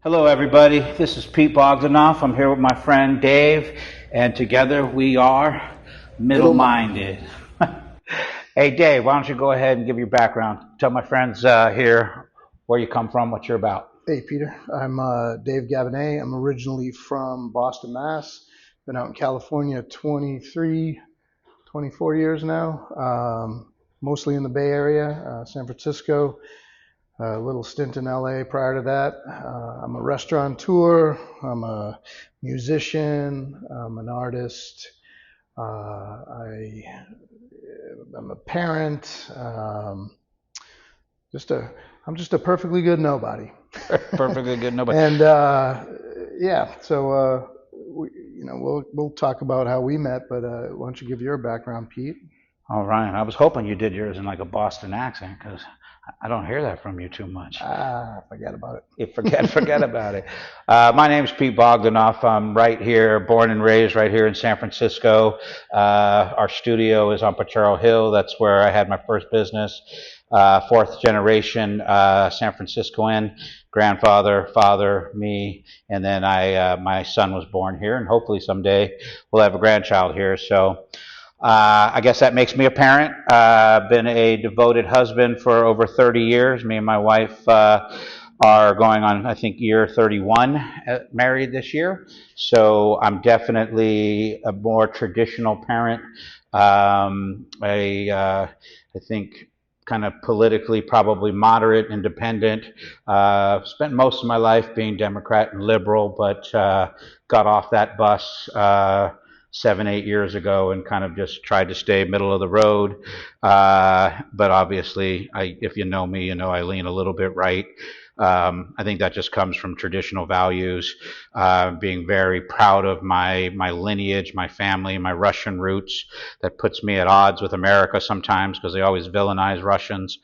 Hello, everybody. This is Pete Bogdanov. I'm here with my friend Dave, and together we are Middle Minded. Hey, Dave, why don't you go ahead and give your background? Tell my friends here where you come from, what you're about. Hey, Peter. I'm Dave Gabine. I'm originally from Boston, Mass. Been out in California 23, 24 years now, mostly in the Bay Area, San Francisco, a little stint in LA prior to that. I'm a restaurateur, I'm a musician, I'm an artist, I'm a parent, I'm just a perfectly good nobody. Perfectly good, nobody. And we'll talk about how we met, but why don't you give your background, Pete? All right. I was hoping you did yours in like a Boston accent because I don't hear that from you too much. Forget about it. Forget about it. My name's Pete Bogdanov. I'm right here, born and raised right here in San Francisco. Our studio is on Potrero Hill. That's where I had my first business. Fourth generation San Franciscoan, grandfather, father, me, and then my son was born here, and hopefully someday we'll have a grandchild here. So I guess that makes me a parent. Been a devoted husband for over 30 years. Me and my wife are going on, I think, year 31 married this year. So I'm definitely a more traditional parent. I think kind of politically probably moderate, independent. Spent most of my life being Democrat and liberal, but got off that bus 7-8 years ago and kind of just tried to stay middle of the road. But obviously, if you know me, you know I lean a little bit right. I think that just comes from traditional values, being very proud of my lineage, my family, my Russian roots. That puts me at odds with America sometimes because they always villainize Russians.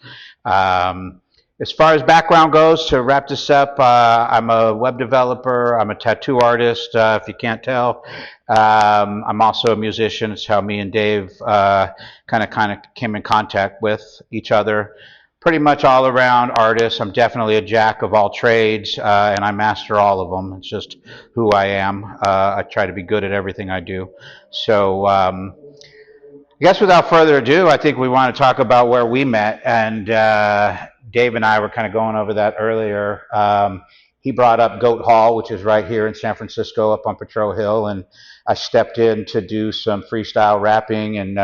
As far as background goes, to wrap this up, I'm a web developer. I'm a tattoo artist, if you can't tell. I'm also a musician. It's how me and Dave kind of came in contact with each other. Pretty much all around artist. I'm definitely a jack of all trades, and I master all of them. It's just who I am. I try to be good at everything I do. So I guess without further ado, I think we want to talk about where we met. And Dave and I were kind of going over that earlier. He brought up Goat Hall, which is right here in San Francisco up on Potrero Hill, and I stepped in to do some freestyle rapping and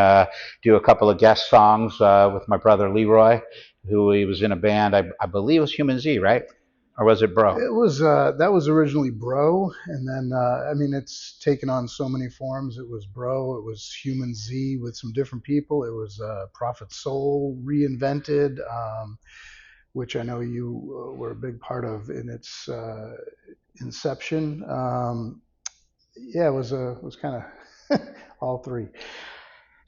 do a couple of guest songs with my brother Leroy, who he was in a band, I believe it was Human Z, right? Or was it Bro? It was that was originally Bro, and then it's taken on so many forms. It was Bro, it was Human Z with some different people. It was Prophet Soul reinvented, which I know you were a big part of in its inception. It was kind of all three.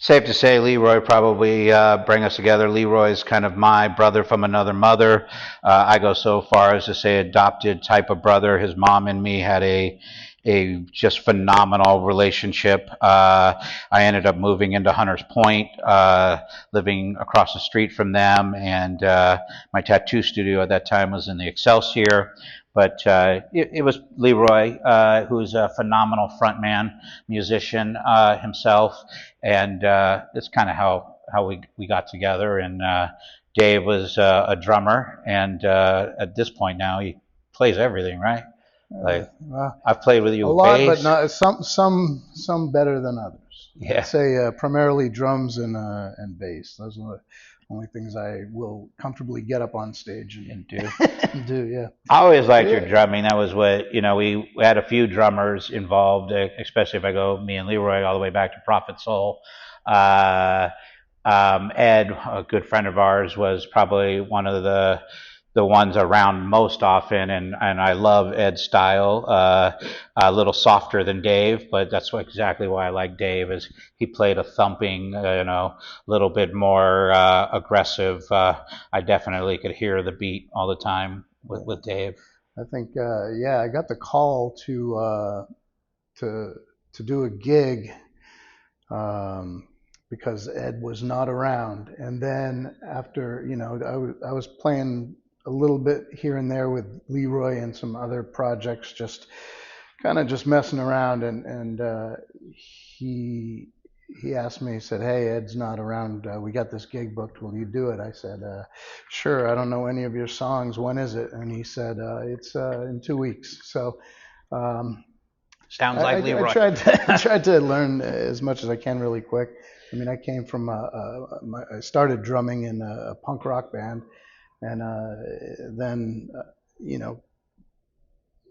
Safe to say Leroy probably bring us together. Leroy's kind of my brother from another mother. I go so far as to say adopted type of brother. His mom and me had a just phenomenal relationship. I ended up moving into Hunters Point, living across the street from them, and my tattoo studio at that time was in the Excelsior. But it was Leroy, who's a phenomenal frontman, musician himself, and it's kind of how we got together. And Dave was a drummer, and at this point now he plays everything, right? Like I've played with you a lot, bass. but not some better than others. Yeah. I'd say primarily drums and bass. Those are the only things I will comfortably get up on stage and do. Do, yeah. I always liked your drumming. That was what, we had a few drummers involved, especially if I go me and Leroy all the way back to Prophet Soul. Ed, a good friend of ours, was probably one of the ones around most often, and I love Ed's style. A little softer than Dave, but that's exactly why I like Dave, is he played a thumping, little bit more aggressive. I definitely could hear the beat all the time with Dave. I think I got the call to do a gig because Ed was not around, and then after I was playing a little bit here and there with Leroy and some other projects, just kind of just messing around. And he asked me, he said, "Hey, Ed's not around. We got this gig booked. Will you do it?" I said, "Sure. I don't know any of your songs. When is it?" And he said, "It's in 2 weeks." So Sounds like Leroy. I tried to learn as much as I can really quick. I mean, I came from I started drumming in a punk rock band, and then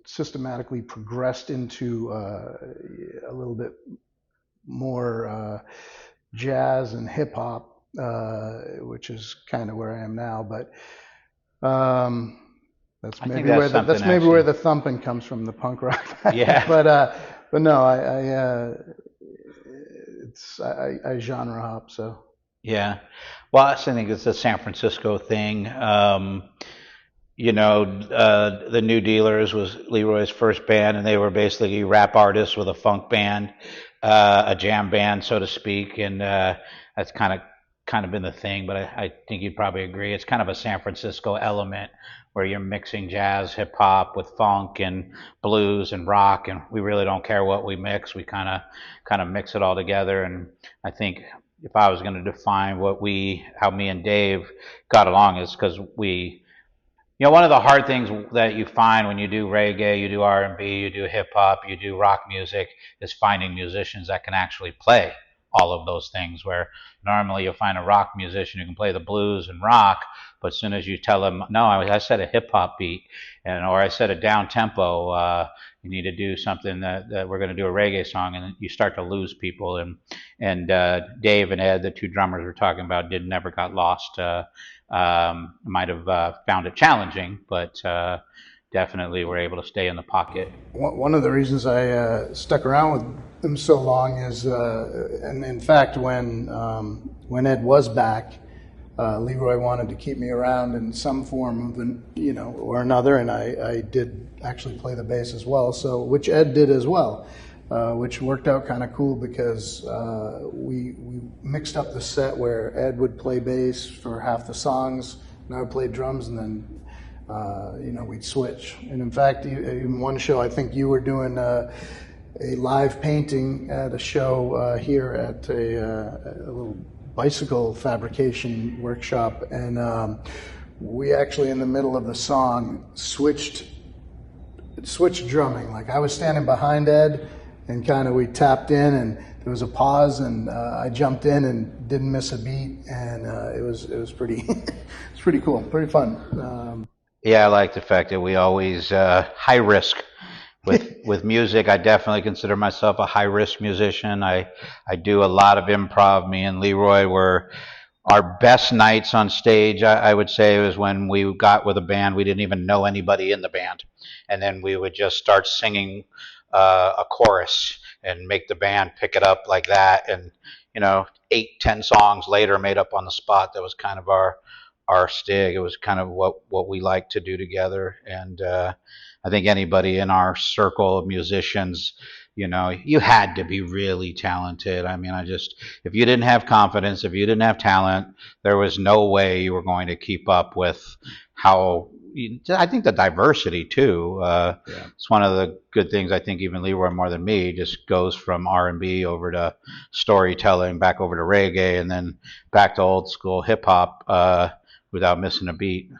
systematically progressed into a little bit more jazz and hip hop, which is kind of where I am now. But that's maybe where the thumping comes from, the punk rock. Yeah. But no, I genre hop. So yeah. Well, I think it's a San Francisco thing. The New Dealers was Leroy's first band, and they were basically rap artists with a funk band, a jam band, so to speak, and that's kind of been the thing. But I think you'd probably agree it's kind of a San Francisco element where you're mixing jazz, hip hop with funk and blues and rock, and we really don't care what we mix. We kind of mix it all together. And I think if I was going to define how me and Dave got along, is because one of the hard things that you find when you do reggae, you do R&B, you do hip hop, you do rock music, is finding musicians that can actually play all of those things, where normally you'll find a rock musician who can play the blues and rock, but as soon as you tell them, no, I set a hip hop beat, or I set a down tempo, you need to do something that we're going to do a reggae song, and you start to lose people. And Dave and Ed, the two drummers we're talking about, never got lost. Might have found it challenging, but definitely were able to stay in the pocket. One of the reasons I stuck around with them so long is, and in fact, when Ed was back, Leroy wanted to keep me around in some form of or another, and I did actually play the bass as well. So, which Ed did as well, which worked out kind of cool because we mixed up the set where Ed would play bass for half the songs, and I would play drums, and then we'd switch. And in fact, in one show, I think you were doing a live painting at a show here at a little bicycle fabrication workshop, and we actually, in the middle of the song, switched drumming. Like, I was standing behind Ed, and kind of we tapped in, and there was a pause, and I jumped in and didn't miss a beat, and it was pretty it's pretty cool, pretty fun. Yeah, I like the fact that we always high risk with music. I definitely consider myself a high risk musician. I do a lot of improv. Me and Leroy were our best nights on stage, I would say, was when we got with a band. We didn't even know anybody in the band, and then we would just start singing a chorus and make the band pick it up like that. And 8-10 songs later, made up on the spot. That was kind of our stig. It was kind of what we like to do together. And I think anybody in our circle of musicians, you had to be really talented. I mean, if you didn't have confidence, if you didn't have talent, there was no way you were going to keep up with I think the diversity too. It's one of the good things. I think even Leroy, more than me, just goes from R&B over to storytelling, back over to reggae, and then back to old school hip hop without missing a beat.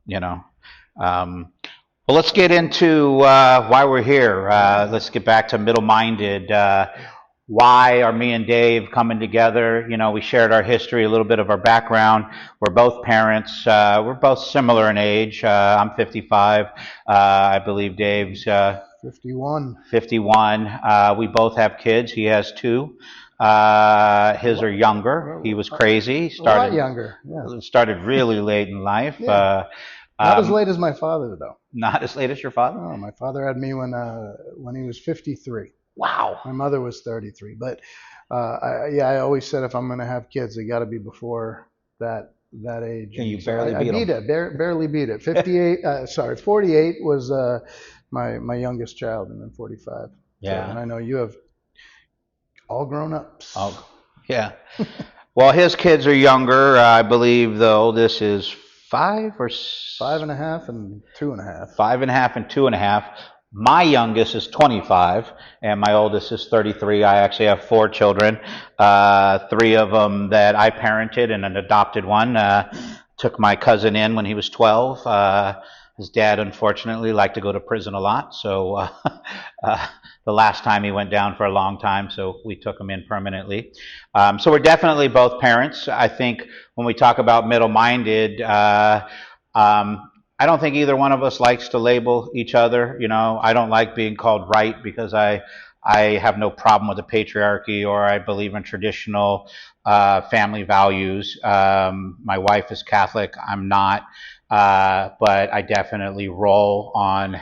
Yeah. Well, let's get into why we're here. Let's get back to Middle-Minded. Why are me and Dave coming together? We shared our history, a little bit of our background. We're both parents. We're both similar in age. I'm 55. I believe Dave's 51. 51. We both have kids. He has 2. His are younger. He was crazy. A lot younger. Yeah. Started really late in life. Yeah. Not as late as my father, though. Not as late as your father? No, my father had me when he was 53. Wow. My mother was 33. But I always said if I'm going to have kids, they got to be before that age. And you barely beat it. Barely beat it. 48 was my youngest child, and then 45. Yeah. So, and I know you have all grown ups. Oh, yeah. Well, his kids are younger. I believe the oldest is Five and a half and two and a half. 5.5 and 2.5. My youngest is 25, and my oldest is 33. I actually have 4 children, 3 of them that I parented, and an adopted one. Took my cousin in when he was 12. His dad, unfortunately, liked to go to prison a lot, so the last time he went down for a long time, so we took him in permanently. So we're definitely both parents. I think when we talk about middle-minded, I don't think either one of us likes to label each other. I don't like being called right because I have no problem with the patriarchy, or I believe in traditional family values. My wife is Catholic. I'm not. But I definitely roll on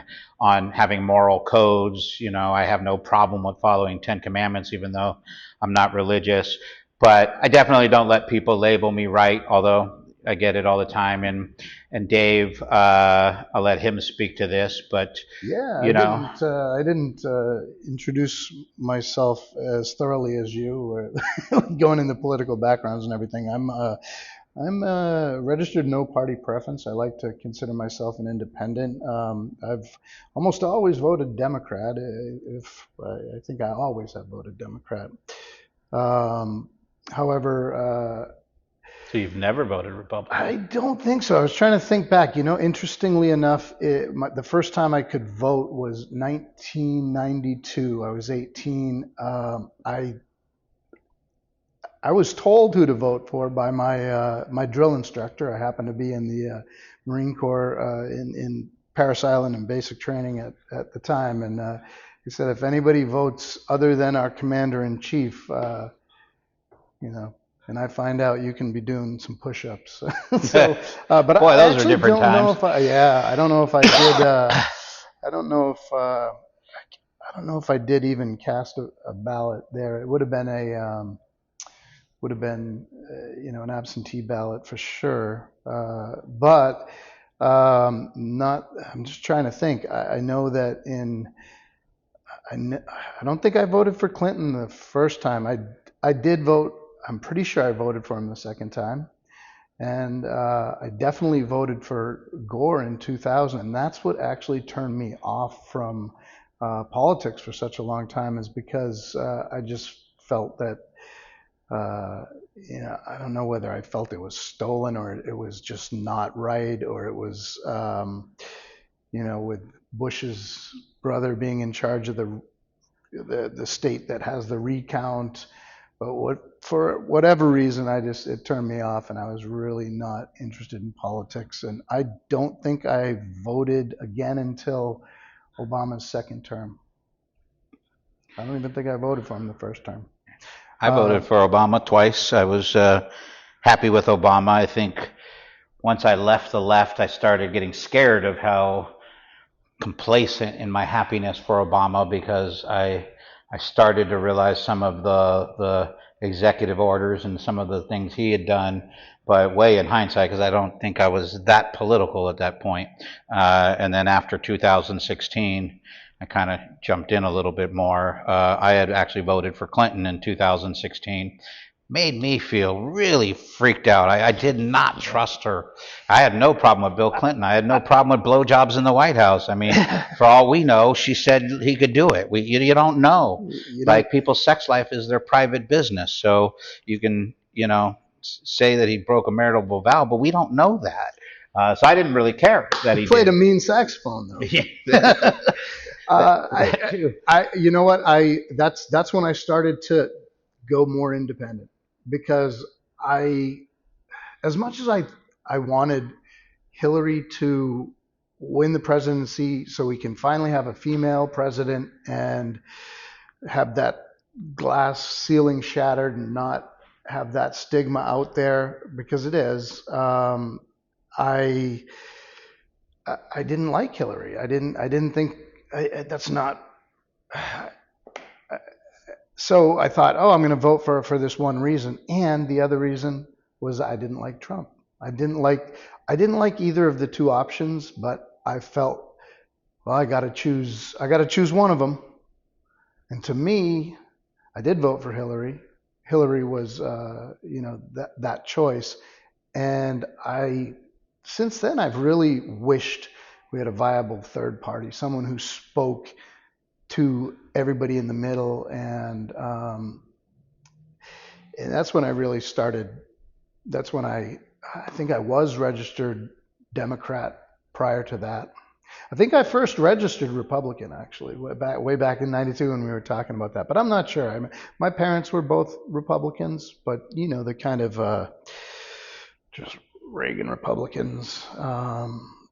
having moral codes. I have no problem with following 10 Commandments, even though I'm not religious. But I definitely don't let people label me right, although I get it all the time. And Dave, I'll let him speak to this, but Yeah, I didn't introduce myself as thoroughly as you, going into political backgrounds and everything. I'm registered no party preference. I like to consider myself an independent. I've almost always voted Democrat. I think I always have voted Democrat. However, so you've never voted Republican? I don't think so. I was trying to think back. Interestingly enough, the first time I could vote was 1992. I was 18. I was told who to vote for by my drill instructor. I happened to be in the Marine Corps in Parris Island in basic training at the time, and he said, if anybody votes other than our commander in chief, and I find out, you can be doing some push-ups. So, but boy, I those actually are different don't know times. if I don't know if I did. I don't know if I don't know if I did even cast a ballot there. It would have been an absentee ballot for sure. But not. I'm just trying to think. I know that I don't think I voted for Clinton the first time. I did vote. I'm pretty sure I voted for him the second time, and I definitely voted for Gore in 2000. And that's what actually turned me off from politics for such a long time, is because I just felt that I don't know whether I felt it was stolen or it was just not right, or it was with Bush's brother being in charge of the state that has the recount. But for whatever reason, it turned me off, and I was really not interested in politics. And I don't think I voted again until Obama's second term. I don't even think I voted for him the first term. I voted for Obama twice. I was happy with Obama. I think once I left the left, I started getting scared of how complacent in my happiness for Obama, because I started to realize some of the executive orders and some of the things he had done, but way in hindsight, because I don't think I was that political at that point. And then after 2016, I kind of jumped in a little bit more. I had actually voted for Clinton in 2016. Made me feel really freaked out. I did not trust her. I had no problem with Bill Clinton. I had no problem with blowjobs in the White House. I mean, for all we know, she said he could do it. You don't know. Like, people's sex life is their private business. So you can, say that he broke a marital vow, but we don't know that. So I didn't really care that he played did. a mean saxophone, though. You know what? That's when I started to go more independent, because as much as I wanted Hillary to win the presidency so we can finally have a female president and have that glass ceiling shattered and not have that stigma out there, because it is. I didn't like Hillary. I didn't think that's not. So I thought, I'm going to vote for this one reason, and the other reason was I didn't like Trump. I didn't like either of the two options, but I felt, well, I got to choose one of them. And to me, I did vote for Hillary. Hillary was that choice, and I since then, I've really wished we had a viable third party, someone who spoke to everybody in the middle, and that's when I really started. That's when I think I was registered Democrat prior to that. I think I first registered Republican actually, way back in '92 when we were talking about that. But I'm not sure. I mean, my parents were both Republicans, but you know, the kind of just Reagan Republicans,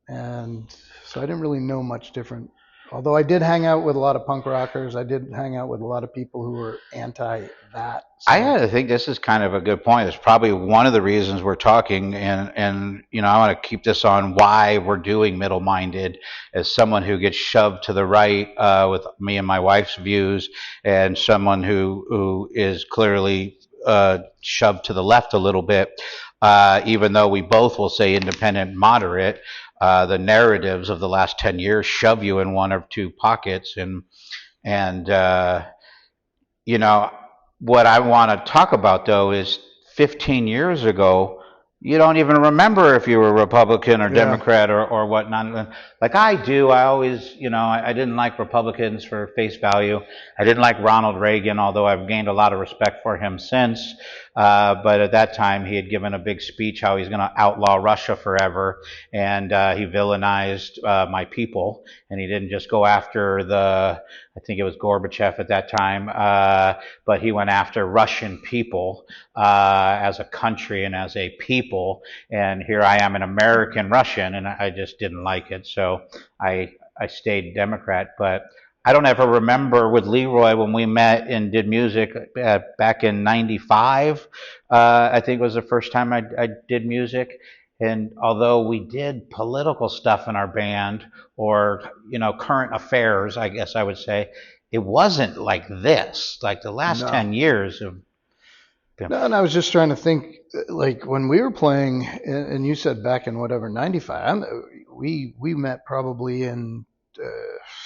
and so I didn't really know much different. Although I did hang out with a lot of punk rockers, I did hang out with a lot of people who were anti that. So. I had to think this is kind of a good point. It's probably one of the reasons we're talking, and you know, I want to keep this on why we're doing middle minded. As someone who gets shoved to the right with me and my wife's views, and someone who is clearly shoved to the left a little bit, even though we both will say independent, moderate. The narratives of the last 10 years shove you in one or two pockets, and you know, what I want to talk about though is 15 years ago, you don't even remember if you were Republican or Democrat or whatnot. Like I do, I always, you know, I didn't like Republicans for face value. I didn't like Ronald Reagan, although I've gained a lot of respect for him since. But at that time, he had given a big speech how he's going to outlaw Russia forever, and he villainized my people, and he didn't just go after I think it was Gorbachev at that time, but he went after Russian people as a country and as a people. And here I am, an American Russian, and I just didn't like it. So I stayed Democrat. But I don't ever remember with Leroy when we met and did music back in '95. I think it was the first time I did music. And although we did political stuff in our band, or you know, current affairs, I guess I would say, it wasn't like this. Like the last 10 years of. No, and I was just trying to think, like when we were playing, and you said back in whatever '95, we met probably in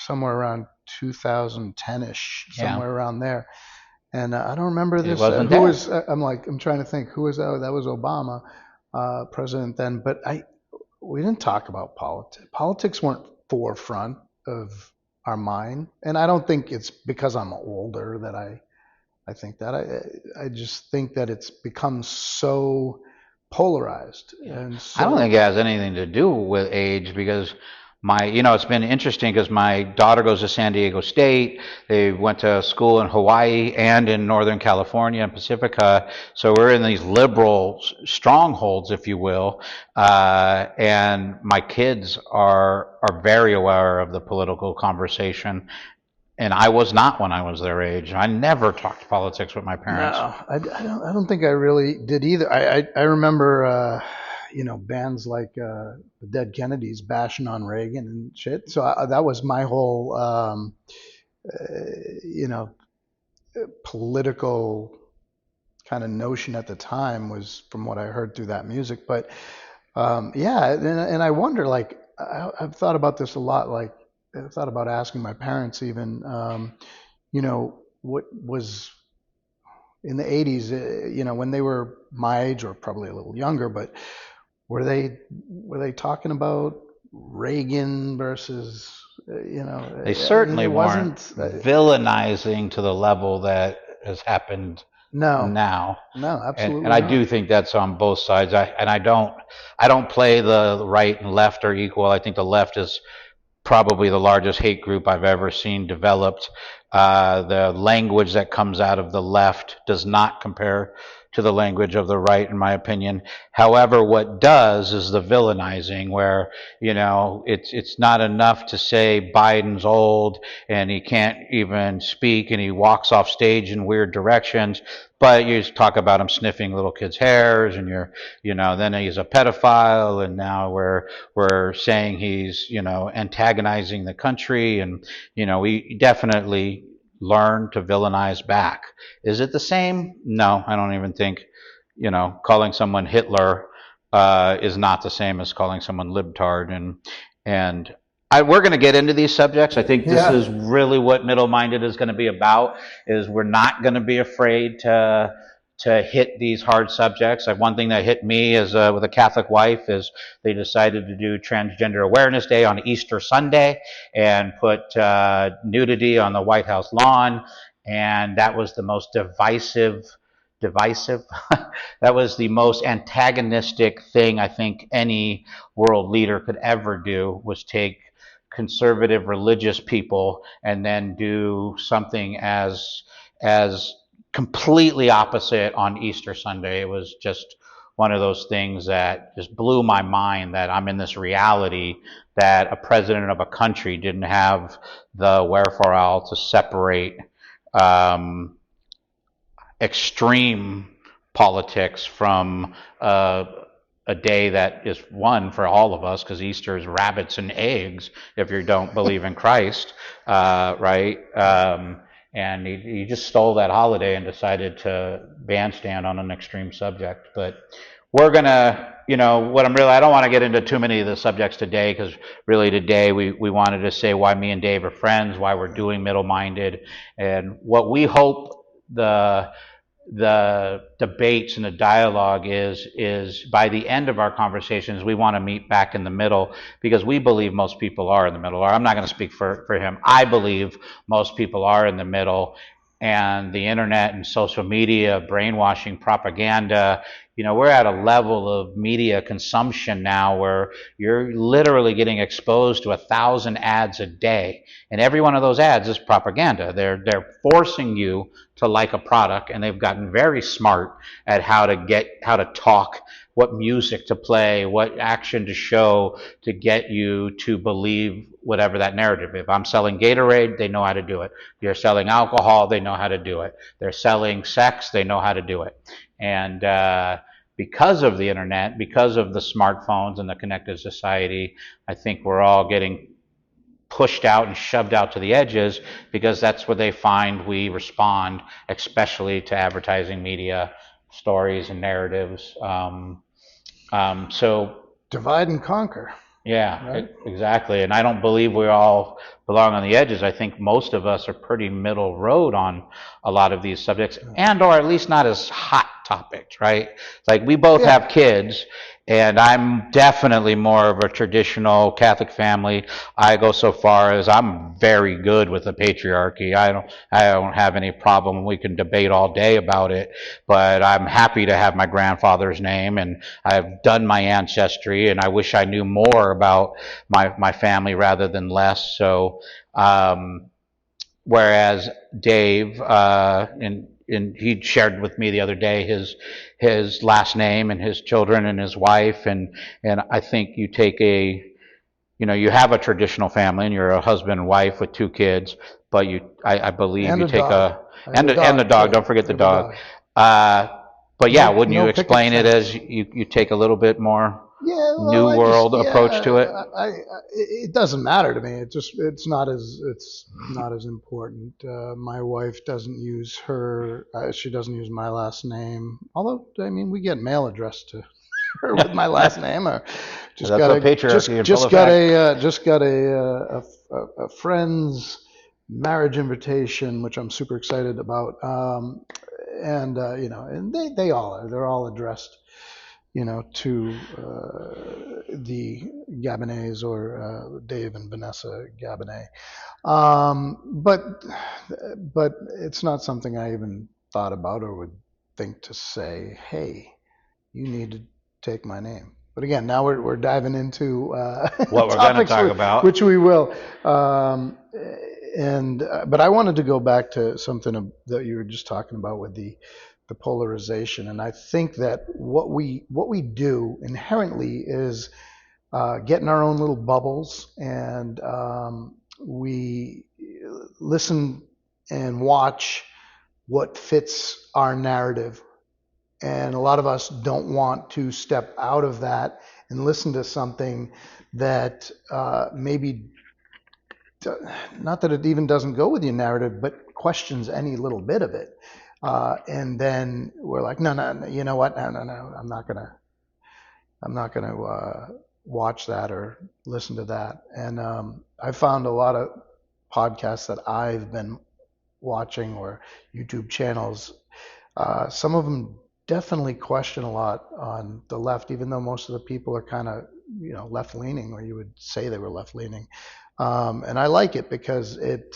somewhere around 2010ish, somewhere around there. And I don't remember this. Who was? I'm trying to think. Who was that? That was Obama. President then, but we didn't talk about politics. Politics weren't forefront of our mind, and I don't think it's because I'm older that I think that. I just think that it's become so polarized, and so, I don't think it has anything to do with age because it's been interesting because my daughter goes to San Diego State. They went to school in Hawaii and in Northern California and Pacifica. So we're in these liberal strongholds, if you will. And my kids are very aware of the political conversation. And I was not when I was their age. I never talked politics with my parents. No, I don't think I really did either. I remember, bands like the Dead Kennedys bashing on Reagan and shit. So that was my whole, political kind of notion at the time, was from what I heard through that music. But and I wonder, like, I've thought about this a lot. Like, I thought about asking my parents even, what was in the '80s, when they were my age or probably a little younger, but were they talking about Reagan versus, They certainly weren't villainizing to the level that has happened now. No, absolutely. And I do think that's on both sides. I don't play the right and left are equal. I think the left is probably the largest hate group I've ever seen developed. The language that comes out of the left does not compare to the language of the right, in my opinion. However, what does is the villainizing, where, it's not enough to say Biden's old and he can't even speak and he walks off stage in weird directions, but you talk about him sniffing little kids' hairs, and then he's a pedophile, and now we're saying he's, antagonizing the country, and, we definitely learn to villainize back. Is it the same? No, I don't even think, calling someone Hitler is not the same as calling someone libtard. And we're going to get into these subjects. I think this is really what middle-minded is going to be about, is we're not going to be afraid to to hit these hard subjects. Like one thing that hit me is with a Catholic wife is they decided to do Transgender Awareness Day on Easter Sunday and put nudity on the White House lawn, and that was the most divisive. That was the most antagonistic thing I think any world leader could ever do, was take conservative religious people and then do something as completely opposite on Easter Sunday. It was just one of those things that just blew my mind, that I'm in this reality that a president of a country didn't have the wherewithal to separate um, extreme politics from a day that is one for all of us, because Easter is rabbits and eggs if you don't believe in Christ, right? And he just stole that holiday and decided to bandstand on an extreme subject. But we're gonna, I don't want to get into too many of the subjects today, because really today we wanted to say why me and Dave are friends, why we're doing Middle Minded, and what we hope the debates and the dialogue is by the end of our conversations, we want to meet back in the middle, because we believe most people are in the middle. Or I'm not going to speak for him. I believe most people are in the middle, and the internet and social media, brainwashing, propaganda, we're at a level of media consumption now where you're literally getting exposed to 1,000 ads a day, and every one of those ads is propaganda. They're forcing you to like a product, and they've gotten very smart at how to talk, what music to play, what action to show to get you to believe whatever that narrative. If I'm selling Gatorade, they know how to do it. You're selling alcohol, they know how to do it. They're selling sex, they know how to do it. And because of the internet, because of the smartphones and the connected society, I think we're all getting pushed out and shoved out to the edges, because that's where they find we respond, especially to advertising media, stories and narratives. So divide and conquer. Yeah, right? Exactly. And I don't believe we all belong on the edges. I think most of us are pretty middle road on a lot of these subjects, and or at least not as hot topics, right? Like we both have kids, and I'm definitely more of a traditional Catholic family. I go so far as I'm very good with the patriarchy. I don't have any problem. We can debate all day about it, but I'm happy to have my grandfather's name, and I've done my ancestry, and I wish I knew more about my family rather than less. So, whereas Dave, and he shared with me the other day his last name and his children and his wife, and I think you take you have a traditional family and you're a husband and wife with 2 kids, but I believe you take and the dog. Don't forget the dog. But yeah, wouldn't you explain it as you take a little bit more new world approach to it? It doesn't matter to me. It's not as important. My wife doesn't use she doesn't use my last name. Although we get mail addressed to her with my last name. Or just got a friend's marriage invitation, which I'm super excited about. And they all are. They're all addressed, to the Gabines, or Dave and Vanessa Gabine. But it's not something I even thought about or would think to say, hey, you need to take my name. But again, now we're diving into what we're going to talk about, which we will. But I wanted to go back to something that you were just talking about with the polarization, and I think that what we do inherently is get in our own little bubbles, and we listen and watch what fits our narrative. And a lot of us don't want to step out of that and listen to something that maybe, not that it even doesn't go with your narrative, but questions any little bit of it. And then we're like, no, you know what? No, I'm not gonna watch that or listen to that. And I found a lot of podcasts that I've been watching, or YouTube channels, Some of them definitely question a lot on the left, even though most of the people are kind of, left leaning, or you would say they were left leaning. And I like it because it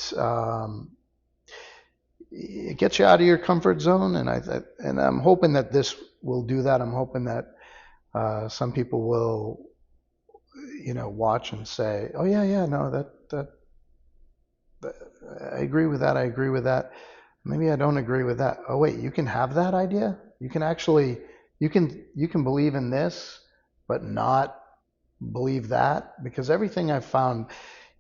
gets you out of your comfort zone, and I'm hoping that this will do that. I'm hoping that some people will, watch and say, "Oh yeah, yeah, no, that I agree with that. I agree with that. Maybe I don't agree with that. Oh wait, you can have that idea. You can actually, you can believe in this, but not believe that, because everything I've found,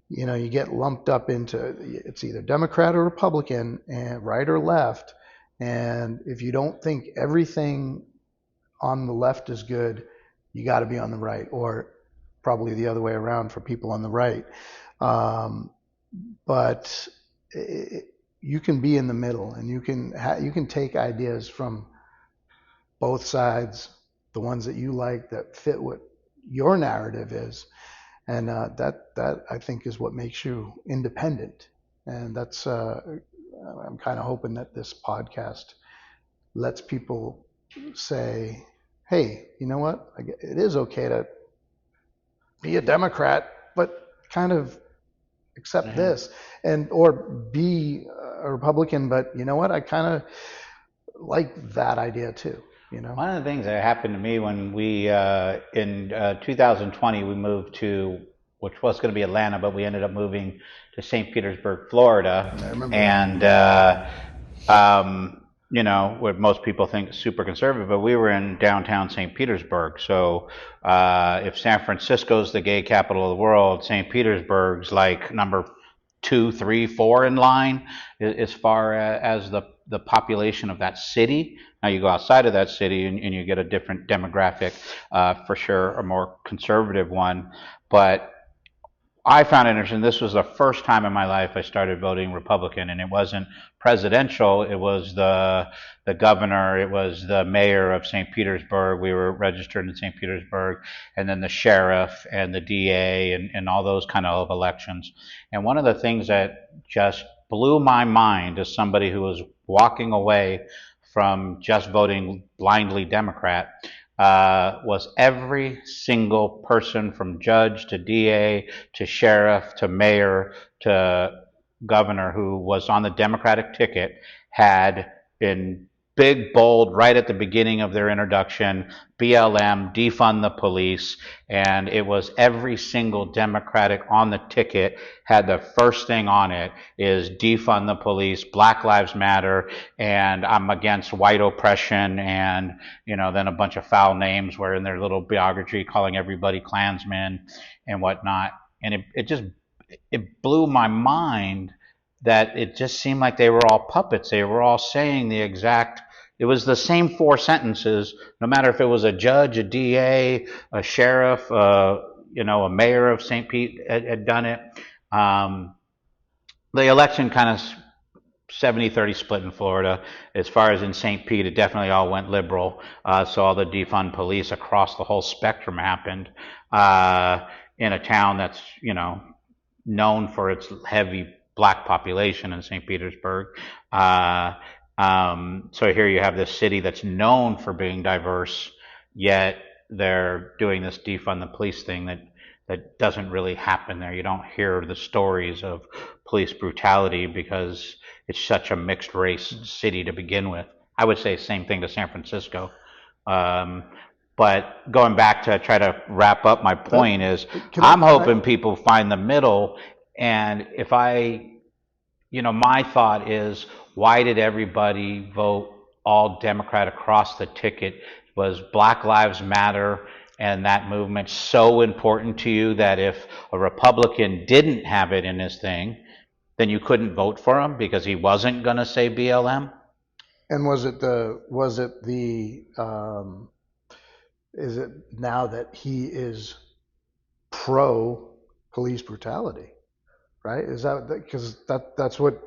you get lumped up into, it's either Democrat or Republican, and right or left. And if you don't think everything on the left is good, you got to be on the right, or probably the other way around for people on the right. But you can be in the middle, and you can take ideas from both sides, the ones that you like that fit what your narrative is, and that I think is what makes you independent. And that's I'm kind of hoping that this podcast lets people say, hey, you know what? It is okay to be a Democrat, but kind of accept this, or be a Republican, but you know what? I kind of like that idea too. One of the things that happened to me when we, in 2020, we moved to, which was going to be Atlanta, but we ended up moving to St. Petersburg, Florida. I remember and, what most people think is super conservative, but we were in downtown St. Petersburg. So if San Francisco's the gay capital of the world, St. Petersburg's like number 2, 3, 4 in line as far as the population of that city. Now you go outside of that city and you get a different demographic, for sure, a more conservative one. But I found it interesting. This was the first time in my life I started voting Republican, and it wasn't presidential. It was the governor. It was the mayor of St. Petersburg. We were registered in St. Petersburg, and then the sheriff and the DA and all those kind of elections. And one of the things that just blew my mind as somebody who was walking away from just voting blindly Democrat was every single person, from judge to DA to sheriff to mayor to governor, who was on the Democratic ticket, had in big bold right at the beginning of their introduction, BLM, defund the police. And it was every single Democratic on the ticket had the first thing on it is defund the police, Black Lives Matter, and I'm against white oppression, and then a bunch of foul names were in their little biography calling everybody Klansmen and whatnot. And it blew my mind that it just seemed like they were all puppets. They were all saying it was the same 4 sentences, no matter if it was a judge, a DA, a sheriff, a mayor of St. Pete had done it. The election kind of 70-30 split in Florida. As far as in St. Pete, it definitely all went liberal. So all the defund police across the whole spectrum happened in a town that's, known for its heavy Black population in St. Petersburg. So here you have this city that's known for being diverse, yet they're doing this defund the police thing that doesn't really happen there. You don't hear the stories of police brutality because it's such a mixed race city to begin with. I would say same thing to San Francisco. But going back to try to wrap up my point is, I'm hoping people find the middle. And if my thought is, why did everybody vote all Democrat across the ticket? Was Black Lives Matter and that movement so important to you that if a Republican didn't have it in his thing, then you couldn't vote for him because he wasn't going to say BLM? And is it now that he is pro police brutality? Right? Is that because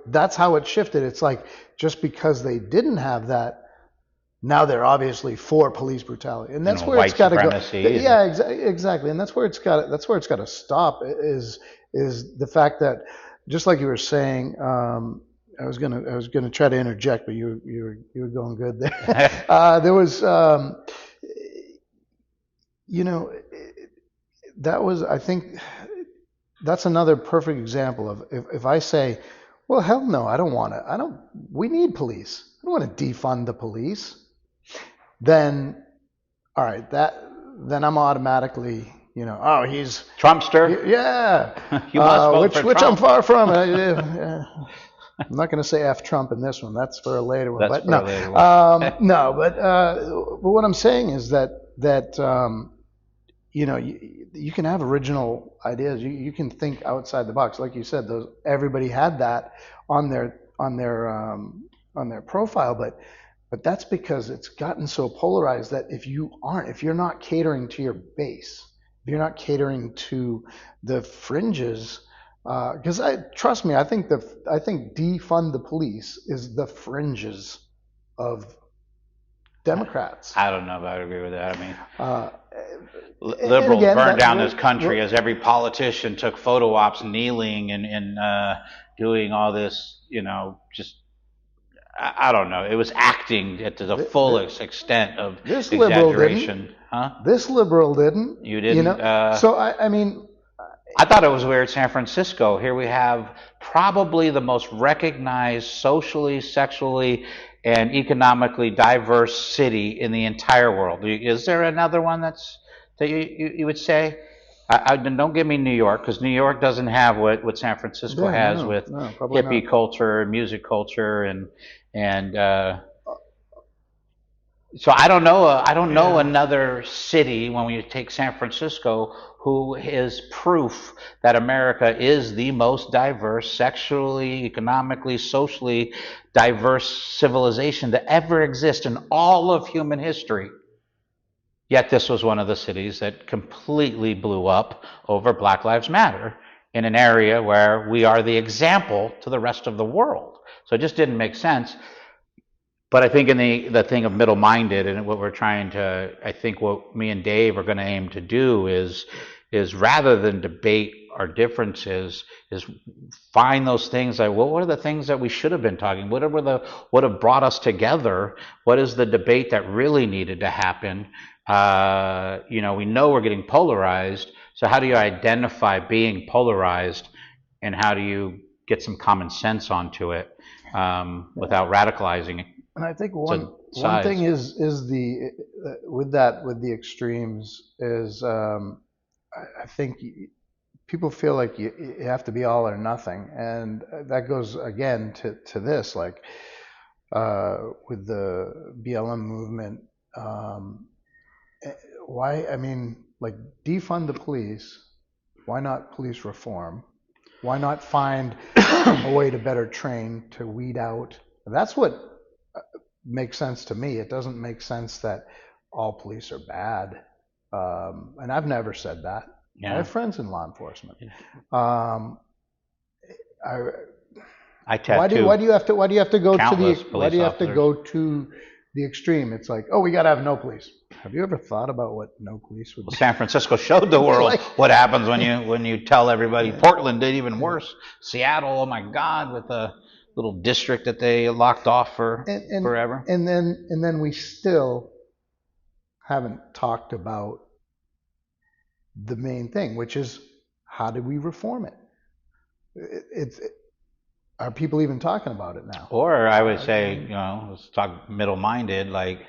that's how it shifted? It's like, just because they didn't have that, now they're obviously for police brutality, and that's where it's got to go. Yeah, exactly, and that's where it's got to stop. Is the fact that, just like you were saying, I was gonna try to interject, but you were going good there. There was, you know, that was, I think, that's another perfect example of if I say, well, hell no, I don't want to. I don't. We need police. I don't want to defund the police. Then, all right, then I'm automatically, oh, he's Trumpster. yeah, You must vote for which I'm Trump. far from. I'm not going to say F Trump in this one. That's for a later one. That's But for no, a later one. no. But what I'm saying is that you can have original ideas. You can think outside the box, like you said. Everybody had that on their profile, but that's because it's gotten so polarized that if you're not catering to your base, if you're not catering to the fringes, because trust me, I think defund the police is the fringes of Democrats. I don't know if I would agree with that. I mean, Uh, liberals again, burned down this country as every politician took photo ops kneeling and doing all this, just, I don't know. It was acting to the fullest extent of this liberal exaggeration. didn't. Huh? This liberal didn't. You didn't? So I mean, I thought it was weird. San Francisco. Here we have probably the most recognized socially, sexually, and economically diverse city in the entire world. Is there another one that you would say? Don't give me New York, because New York doesn't have what San Francisco has with hippie not. culture and music culture and so I don't know. I don't know another city when we take San Francisco who is proof that America is the most diverse, sexually, economically, socially diverse civilization that ever exists in all of human history. Yet this was one of the cities that completely blew up over Black Lives Matter in an area where we are the example to the rest of the world. So it just didn't make sense. But I think in the thing of middle-minded, and what we're trying to, I think what me and Dave are going to aim to do is rather than debate our differences, is find those things like, well, what are the things that we should have been talking? What have brought us together? What is the debate that really needed to happen? We know we're getting polarized. So how do you identify being polarized, and how do you get some common sense onto it without radicalizing it? And I think one thing is the with the extremes is I think people feel like you have to be all or nothing, and that goes again to this, like with the BLM movement. Why? I mean, like, defund the police. Why not police reform? Why not find a way to better train to weed out? That's what makes sense to me. It doesn't make sense that all police are bad, and I've never said that. Yeah. I have friends in law enforcement. Why do you have to go to the extreme? It's like, oh, we got to have no police. Have you ever thought about what no police would be? San Francisco showed the world what happens when you tell everybody. Portland did even worse. Seattle, oh my God, with the little district that they locked off for forever. And then we still haven't talked about the main thing, which is, how do we reform it? Are people even talking about it now? Or I would say, let's talk middle-minded, like,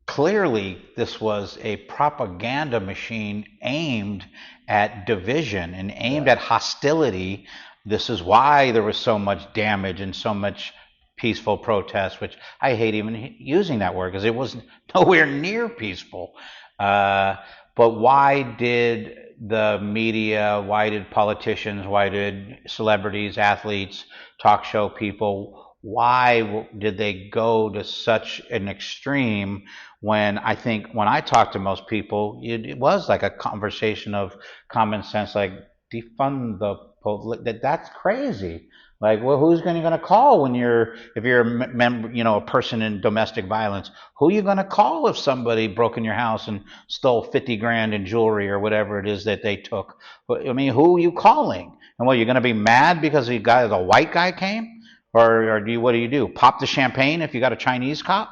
clearly this was a propaganda machine aimed at division and aimed at hostility. This is why there was so much damage and so much peaceful protest, which I hate even using that word because it was nowhere near peaceful. But why did the media, why did politicians, why did celebrities, athletes, talk show people, why did they go to such an extreme when I think when I talk to most people, it was like a conversation of common sense, like defund the police. That's crazy. Like, well, who's going to call when if you're a member, a person in domestic violence? Who are you going to call if somebody broke in your house and stole 50 grand in jewelry or whatever it is that they took? I mean, who are you calling? And what, you're going to be mad because the white guy came, or what do you do? Pop the champagne if you got a Chinese cop?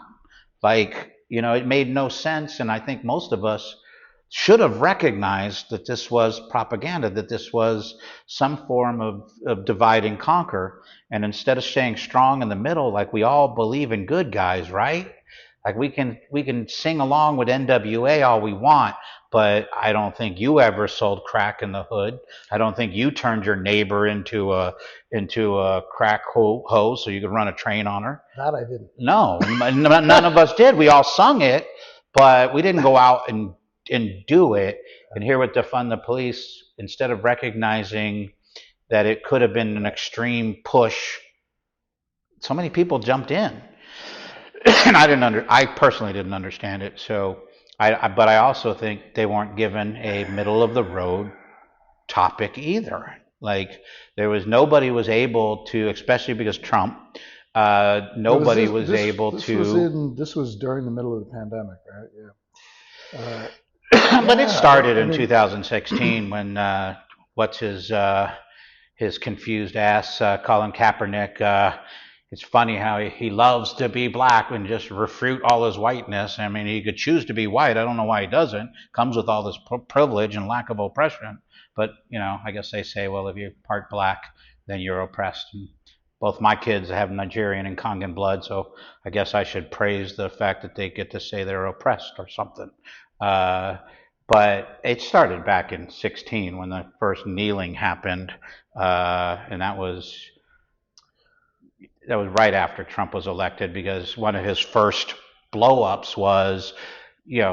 Like, it made no sense, and I think most of us should have recognized that this was propaganda, that this was some form of divide and conquer. And instead of staying strong in the middle, like we all believe in good guys, right? Like we can sing along with NWA all we want, but I don't think you ever sold crack in the hood. I don't think you turned your neighbor into a crack hoe so you could run a train on her. That I didn't. No, none of us did. We all sung it, but we didn't go out and do it. And here with defund the police, instead of recognizing that it could have been an extreme push, so many people jumped in, and I personally didn't understand it. So but I also think they weren't given a middle of the road topic either. Like nobody was able to, especially because Trump. Nobody was able to. This was during the middle of the pandemic, right? Yeah. But it started in 2016 when what's his confused ass Colin Kaepernick. It's funny how he loves to be black and just refute all his whiteness. I mean, he could choose to be white. I don't know why he doesn't. Comes with all this privilege and lack of oppression. But I guess they say, well, if you're part black, then you're oppressed. And both my kids have Nigerian and Congan blood, so I guess I should praise the fact that they get to say they're oppressed or something. But it started back in 16 when the first kneeling happened, and that was right after Trump was elected, because one of his first blow-ups was,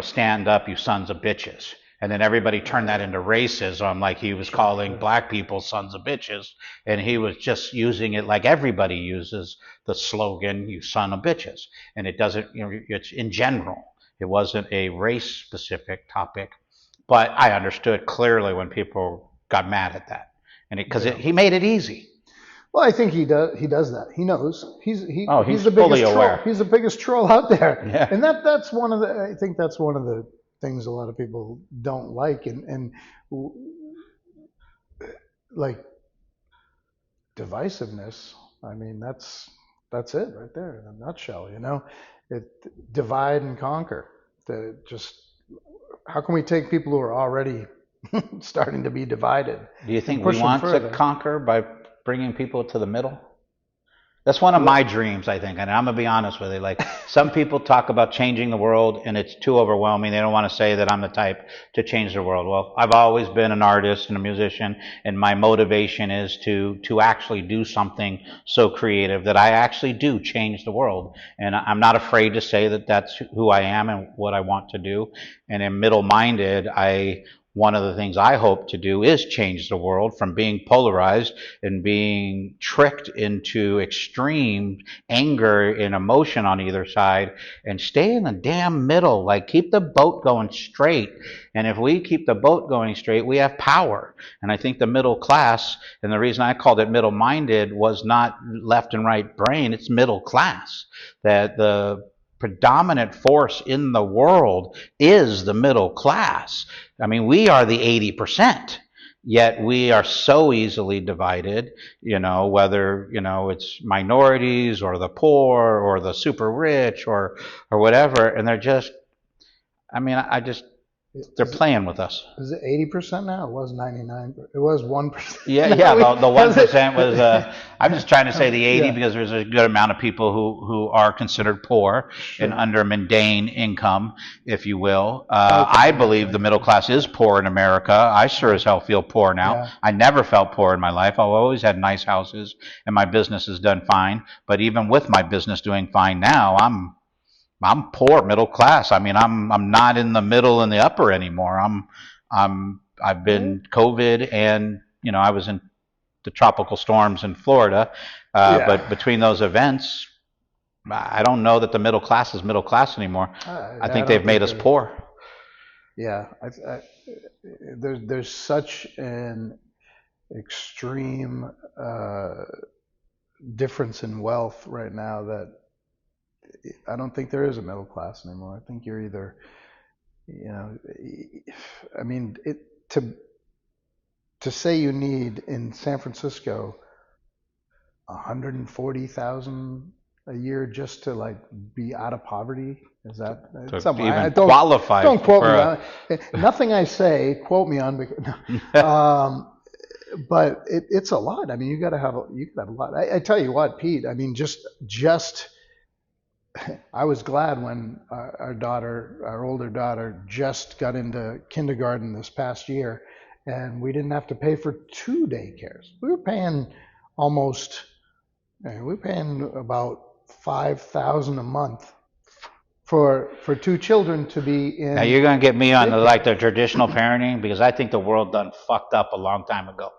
stand up, you sons of bitches. And then everybody turned that into racism, like he was calling black people sons of bitches. And he was just using it like everybody uses the slogan, you son of bitches. And it doesn't, it's in general. It wasn't a race-specific topic. But I understood clearly when people got mad at that. And because he made it easy. Well, I think he does that. He knows. He's the fully biggest aware. Troll. He's the biggest troll out there. Yeah. And that's one of the. I think that's one of the things a lot of people don't like, and like divisiveness. I mean, that's it right there in a nutshell. It divide and conquer. How can we take people who are already starting to be divided? Do you think we want to conquer by bringing people to the middle? That's one of my dreams, I think, and I'm going to be honest with you. Like, some people talk about changing the world, and it's too overwhelming. They don't want to say that I'm the type to change the world. Well, I've always been an artist and a musician, and my motivation is to actually do something so creative that I actually do change the world. And I'm not afraid to say that that's who I am and what I want to do. And in middle-minded, one of the things I hope to do is change the world from being polarized and being tricked into extreme anger and emotion on either side, and stay in the damn middle. Like, keep the boat going straight. And if we keep the boat going straight, we have power. And I think the middle class, and the reason I called it middle-minded was not left and right brain, it's middle class. That the predominant force in the world is the middle class. I mean, we are the 80%, yet we are so easily divided, whether, it's minorities or the poor or the super rich or whatever. And they're just, they're playing with us. Is it 80% now? It was 99. It was 1%. Yeah. The 1% was. I'm just trying to say the 80 because there's a good amount of people who are considered poor and under mundane income, if you will. I believe the middle class is poor in America. I sure as hell feel poor now. Yeah. I never felt poor in my life. I've always had nice houses, and my business has done fine. But even with my business doing fine now, I'm poor middle class. I mean, I'm not in the middle and the upper anymore. I've been COVID, and I was in the tropical storms in Florida. But between those events, I don't know that the middle class is middle class anymore. I think they've made us poor. Yeah, there's such an extreme difference in wealth right now that I don't think there is a middle class anymore. I think you're either, you know, I mean, to say you need in San Francisco 140,000 a year just to like be out of poverty. Is that to something? even qualify don't quote me for on it. Nothing I say quote me on. But it's a lot. I mean, you got to have a lot. I tell you what, Pete. I mean, just I was glad when our older daughter, just got into kindergarten this past year, and we didn't have to pay for 2 daycares. We were paying almost. We're paying about $5,000 a month for 2 children to be in. Now you're going to get me on the traditional parenting, because I think the world done fucked up a long time ago.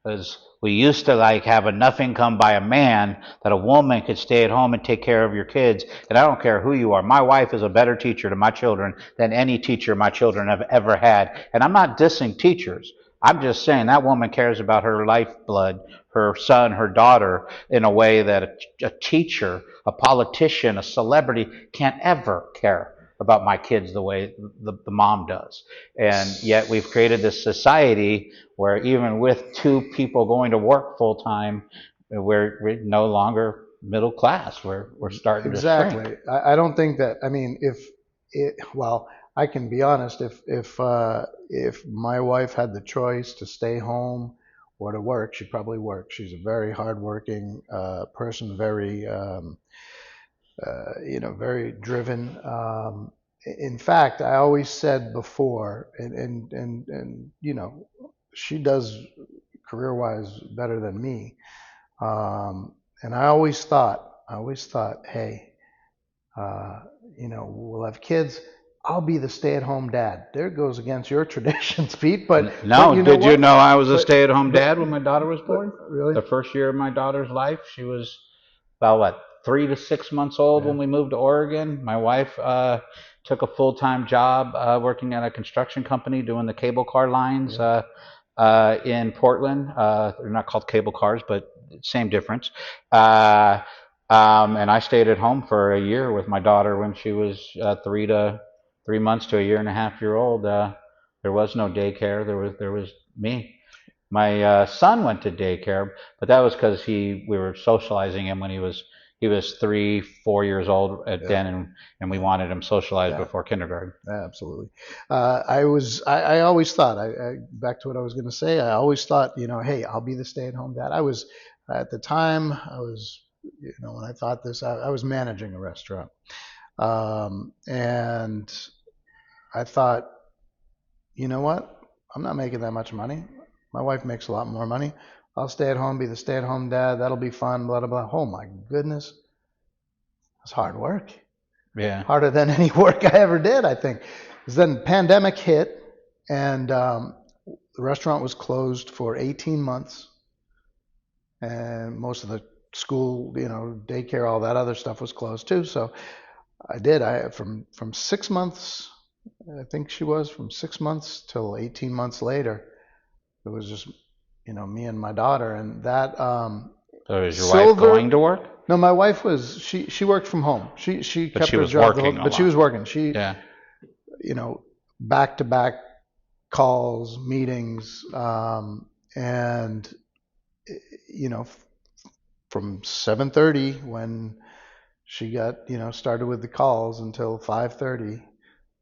Because we used to have enough income by a man that a woman could stay at home and take care of your kids. And I don't care who you are. My wife is a better teacher to my children than any teacher my children have ever had. And I'm not dissing teachers. I'm just saying that woman cares about her lifeblood, her son, her daughter, in a way that a teacher, a politician, a celebrity can't ever care about my kids the way the mom does. And yet we've created this society where even with 2 people going to work full time, we're no longer middle class. We're starting to shrink. Exactly. I don't think that. I mean, well, I can be honest. If my wife had the choice to stay home or to work, she'd probably work. She's a very hardworking person, very very driven. In fact, I always said before, and she does career-wise better than me. And I always thought, hey, we'll have kids. I'll be the stay-at-home dad. There goes against your traditions, Pete. But no, but did you know I was a stay-at-home dad when my daughter was born? Really? The first year of my daughter's life, she was about 3 to 6 months old when we moved to Oregon. My wife took a full-time job working at a construction company doing the cable car lines in Portland. They're not called cable cars, but same difference. And I stayed at home for a year with my daughter when she was 3 months to a year and a half year old. There was no daycare. There was me. My son went to daycare, but that was because we were socializing him when he was 3, 4 years old then, and we wanted him socialized before kindergarten. Absolutely. I always thought, back to what I was going to say, I always thought, hey, I'll be the stay-at-home dad. At the time, when I thought this, I was managing a restaurant. And I thought, you know what? I'm not making that much money. My wife makes a lot more money. I'll stay at home, be the stay-at-home dad. That'll be fun, blah, blah, blah. Oh, my goodness. It's hard work. Yeah. Harder than any work I ever did, I think. Because then the pandemic hit, and the restaurant was closed for 18 months. And most of the school, daycare, all that other stuff was closed too. So from 6 months, I think she was, from 6 months till 18 months later, it was just, me and my daughter. And that. So is your wife going to work? No, my wife was, she worked from home. She kept her job, but she was working. She, back-to-back calls, meetings, and, from 7:30 when she got, started with the calls until 5:30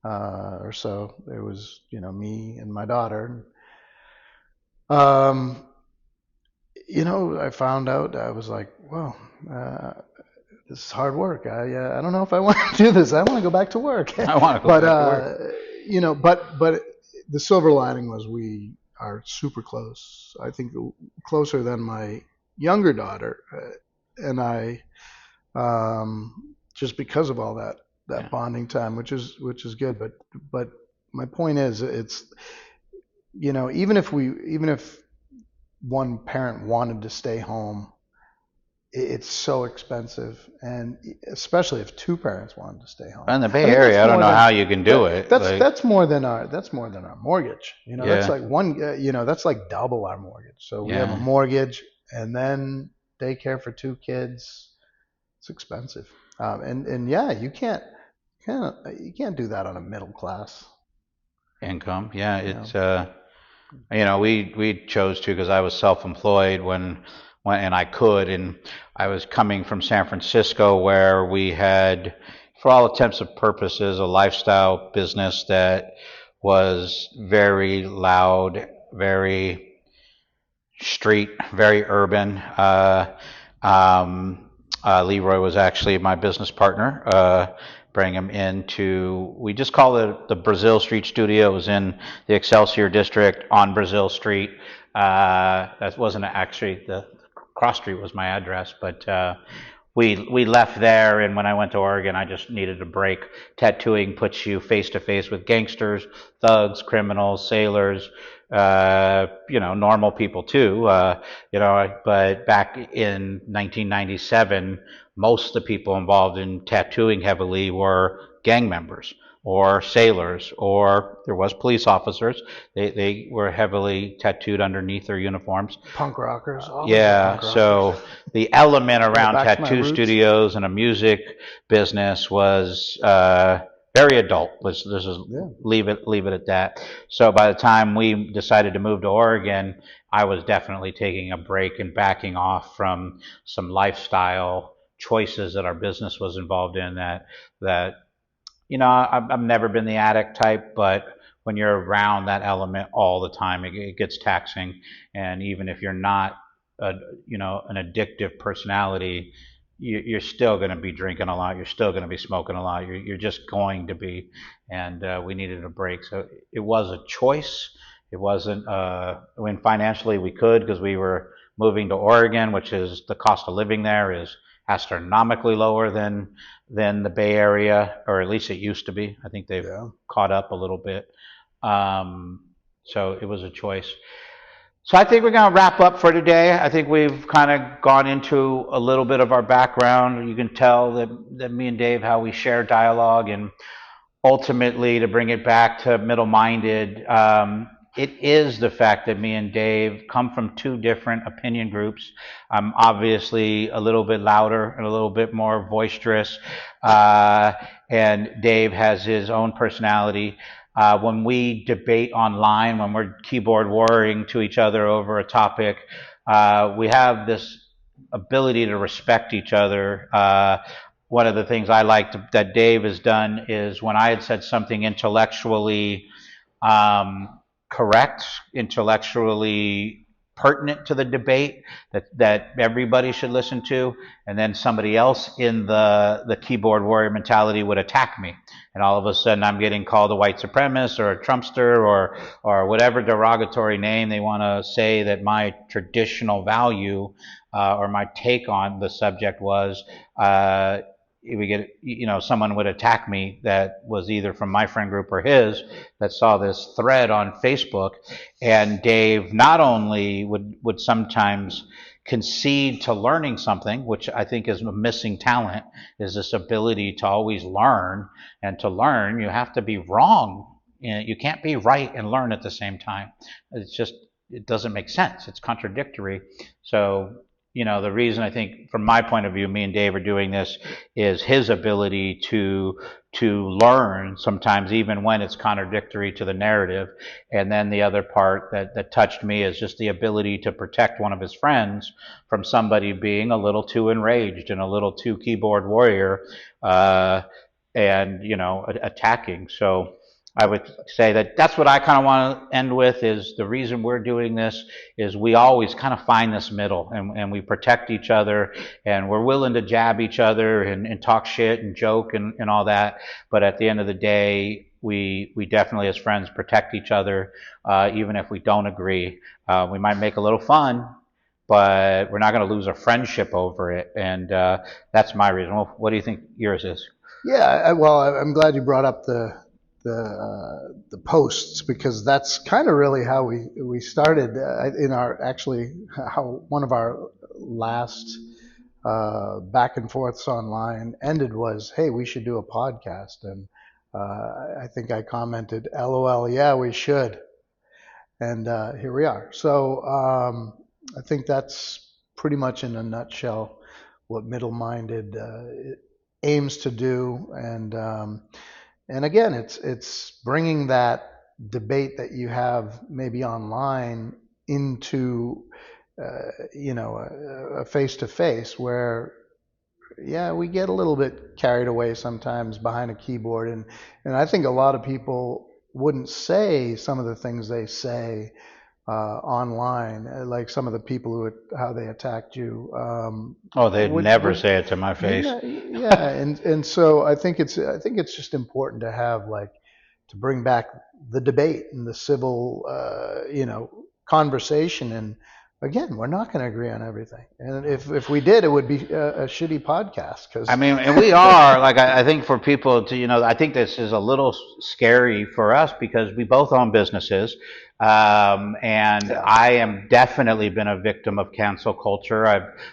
or so, it was, me and my daughter. I found out, I was like, well, this is hard work. I don't know if I want to do this. I want to go back to work. I want to go back to work. But the silver lining was we are super close. I think closer than my younger daughter and I, just because of all that bonding time, which is good. But my point is, it's, even if one parent wanted to stay home, it's so expensive, and especially if 2 parents wanted to stay home. In the Bay Area, I don't know how you can do it. That's more than our mortgage. That's like that's like double our mortgage. So we have a mortgage, and then daycare for 2 kids. It's expensive. And yeah, you can't do that on a middle class. income. Yeah, You know, it's we chose to because I was self-employed when and I could, and I was coming from San Francisco where we had, for all intents and purposes, a lifestyle business that was very loud, very street, very urban. Um, Leroy was actually my business partner. Bring him into, we just call it the Brazil Street Studio. It was in the Excelsior district on Brazil Street. That wasn't actually, the cross street was my address, but we left there, and when I went to Oregon, I just needed a break. Tattooing puts you face to face with gangsters, thugs, criminals, sailors, normal people too. But back in 1997, most of the people involved in tattooing heavily were gang members or sailors, or there was police officers. They were heavily tattooed underneath their uniforms. punk rockers, all the Yeah, punk rockers. so the element Go around back to my tattoo roots. studios and a music business was very adult. Let's just Yeah. leave it at that. So by the time we decided to move to Oregon, I was definitely taking a break and backing off from some lifestyle choices that our business was involved in. That I've never been the addict type, but when you're around that element all the time, it gets taxing. And even if you're not an addictive personality, you're still going to be drinking a lot. You're still going to be smoking a lot. You're just going to be. And we needed a break. So it was a choice. It wasn't, when financially we could, because we were moving to Oregon, which is, the cost of living there is astronomically lower than the Bay Area, or at least it used to be. I think they've caught up a little bit. So it was a choice. So I think we're going to wrap up for today. I think we've kind of gone into a little bit of our background. You can tell that me and Dave, how we share dialogue, and ultimately, to bring it back to middle-minded, it is the fact that me and Dave come from two different opinion groups. I'm obviously a little bit louder and a little bit more boisterous, and Dave has his own personality. When we debate online, when we're keyboard warring to each other over a topic, we have this ability to respect each other. One of the things I liked that Dave has done is, when I had said something intellectually correct, intellectually pertinent to the debate, that everybody should listen to, and then somebody else in the keyboard warrior mentality would attack me, and all of a sudden I'm getting called a white supremacist or a Trumpster or whatever derogatory name they want to say that my traditional value or my take on the subject was. We get, someone would attack me that was either from my friend group or his, that saw this thread on Facebook. And Dave not only would sometimes concede to learning something, which I think is a missing talent, is this ability to always learn. And to learn, you have to be wrong. You can't be right and learn at the same time. It doesn't make sense. It's contradictory. So, the reason I think, from my point of view, me and Dave are doing this is his ability to learn sometimes, even when it's contradictory to the narrative. And then the other part that touched me is just the ability to protect one of his friends from somebody being a little too enraged and a little too keyboard warrior, and attacking. So I would say that's what I kind of want to end with, is the reason we're doing this is we always kind of find this middle, and we protect each other, and we're willing to jab each other and talk shit and joke and all that. But at the end of the day, we definitely, as friends, protect each other, even if we don't agree. We might make a little fun, but we're not going to lose a friendship over it. And that's my reason. Well, what do you think yours is? Yeah, well, I'm glad you brought up the posts, because that's kind of really how we started in our, actually, how one of our last back and forths online ended was, hey, we should do a podcast. And I think I commented, LOL, yeah, we should. And here we are. So I think that's pretty much in a nutshell what middle-minded aims to do. And again, it's bringing that debate that you have maybe online into a face-to-face where, yeah, we get a little bit carried away sometimes behind a keyboard, and I think a lot of people wouldn't say some of the things they say online, like some of the people how they attacked you. Oh, they'd never say it to my face. Yeah, and so I think it's just important to have to bring back the debate and the civil conversation. And again, we're not going to agree on everything, and if we did, it would be a shitty podcast. Because I mean, and we are like, I think for people to, I think this is a little scary for us because we both own businesses. And Yeah. I am definitely been a victim of cancel culture.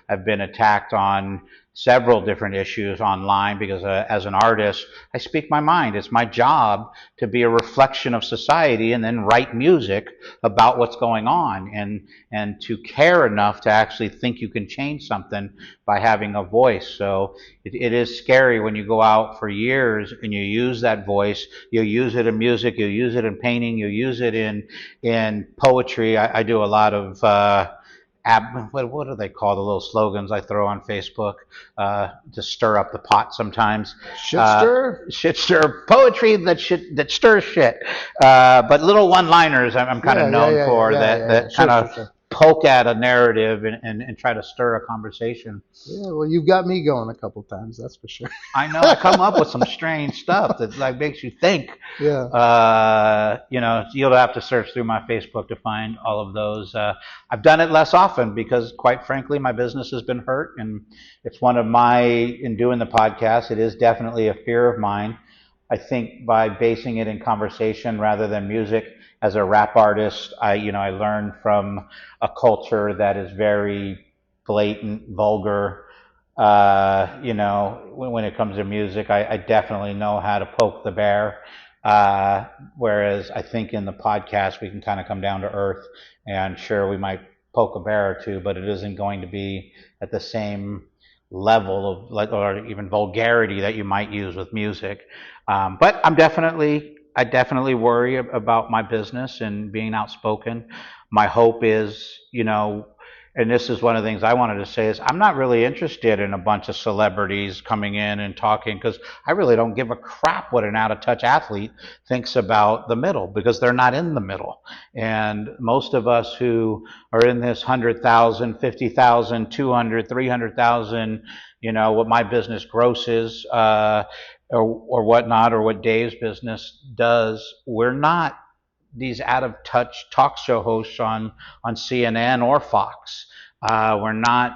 I've been attacked on several different issues online because as an artist, I speak my mind. It's my job to be a reflection of society and then write music about what's going on, and to care enough to actually think you can change something by having a voice. So it is scary when you go out for years and you use that voice. You use it in music, you use it in painting, you use it in poetry. I do a lot of what do they call the little slogans I throw on Facebook to stir up the pot sometimes? Shit stir? Shit stir. Poetry that stirs shit. But little one-liners I'm kind of known for that kind of poke at a narrative and try to stir a conversation. Yeah, well, you've got me going a couple times, that's for sure. I know. I come up with some strange stuff that makes you think. Yeah. You'll have to search through my Facebook to find all of those. I've done it less often because, quite frankly, my business has been hurt, and it's in doing the podcast, it is definitely a fear of mine. I think by basing it in conversation rather than music, as a rap artist, I learned from a culture that is very blatant, vulgar. When it comes to music, I definitely know how to poke the bear. Whereas I think in the podcast, we can kind of come down to earth, and sure, we might poke a bear or two, but it isn't going to be at the same level of or even vulgarity that you might use with music. But I definitely worry about my business and being outspoken. My hope is, and this is one of the things I wanted to say, is I'm not really interested in a bunch of celebrities coming in and talking, because I really don't give a crap what an out-of-touch athlete thinks about the middle, because they're not in the middle. And most of us who are in this 100,000, 50,000, 200, 300,000, what my business grosses, or whatnot, or what Dave's business does, we're not these out-of-touch talk show hosts on CNN or Fox. We're not,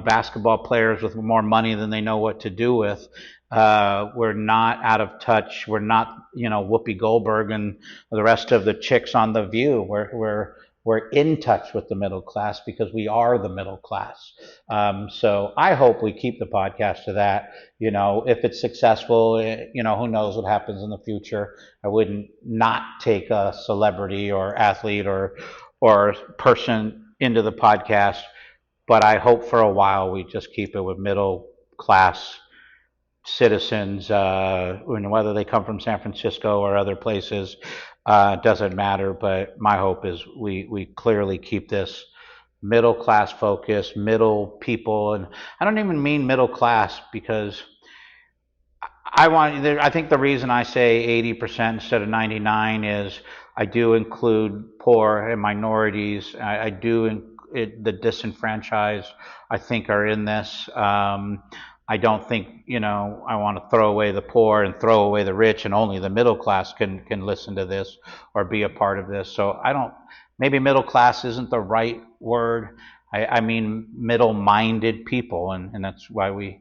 basketball players with more money than they know what to do with. We're not out of touch. We're not, Whoopi Goldberg and the rest of the chicks on The View. We're in touch with the middle class because we are the middle class. So I hope we keep the podcast to that. If it's successful, who knows what happens in the future. I wouldn't not take a celebrity or athlete or person into the podcast, but I hope for a while we just keep it with middle class citizens, whether they come from San Francisco or other places. Doesn't matter, but my hope is we clearly keep this middle class focus, middle people, and I don't even mean middle class, because I think the reason I say 80% instead of 99 is I do include poor and minorities. I do the disenfranchised, I think, are in this. I don't think, I want to throw away the poor and throw away the rich, and only the middle class can listen to this or be a part of this. So maybe middle class isn't the right word. I mean middle-minded people, and that's why we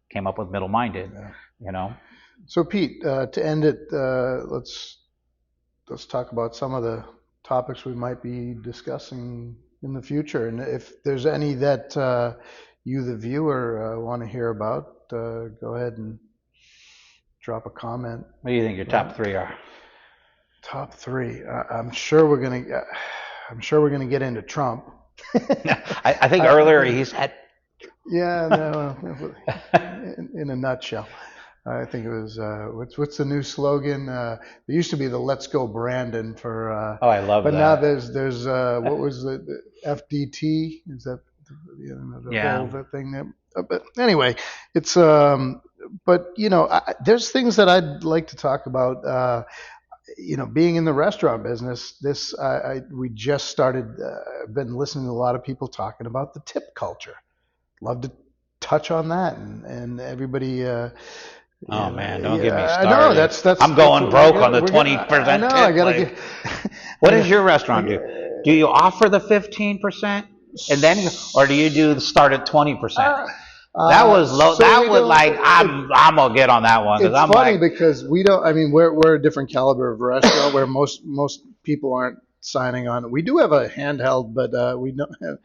came up with middle-minded, So Pete, to end it, let's talk about some of the topics we might be discussing in the future, and if there's any that you, the viewer, want to hear about, go ahead and drop a comment. What do you think your top three are? Top three. I'm sure we're gonna get into Trump. I think earlier he said. Yeah, no, in a nutshell. I think it was what's the new slogan? There used to be the "Let's Go Brandon" for, Oh, I love but now that. there's what was the FDT? Is that the Yeah. whole thing there? But anyway, it's but there's things that I'd like to talk about. Being in the restaurant business, we just started. Been listening to a lot of people talking about the tip culture. Love to touch on that, and everybody. Oh man, don't get me Yeah, I know started. I'm that's going what broke on the we're gonna. I 20% know I tip. gotta Like, get. what I does got. your restaurant do? Do you offer the 15%, and then or do you do the start at 20%? That was low. So That we was don't. like I'm gonna get on that one because It's I'm funny like, because we don't. I mean, we're a different caliber of restaurant where most people aren't signing on. We do have a handheld, but we don't have.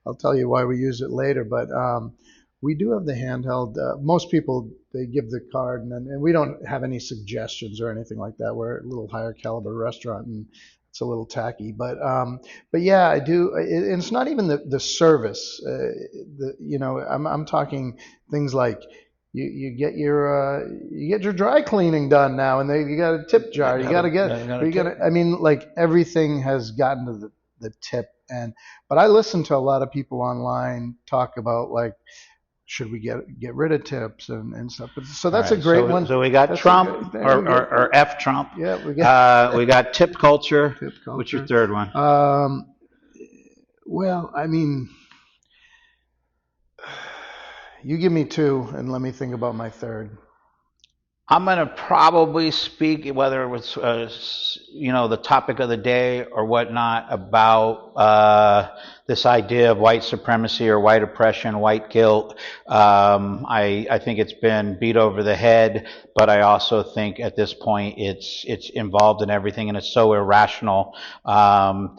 I'll tell you why we use it later. But we do have the handheld. Most people they give the card, and we don't have any suggestions or anything like that. We're a little higher caliber restaurant, and it's a little tacky. But yeah, I do. It's not even the service. I'm talking things like you get your dry cleaning done now, and you got a tip jar. You got to get you got to. I mean, like everything has gotten to the tip, but I listen to a lot of people online talk about like should we get rid of tips and stuff. So all that's a right. great one. So we got That's Trump or F Trump. Yeah, we got We got tip culture. tip What's your culture. third one? Well, I mean, you give me two, and let me think about my third. I'm going to probably speak, whether it was, the topic of the day or whatnot, about this idea of white supremacy or white oppression, white guilt. I think it's been beat over the head, but I also think at this point it's involved in everything, and it's so irrational.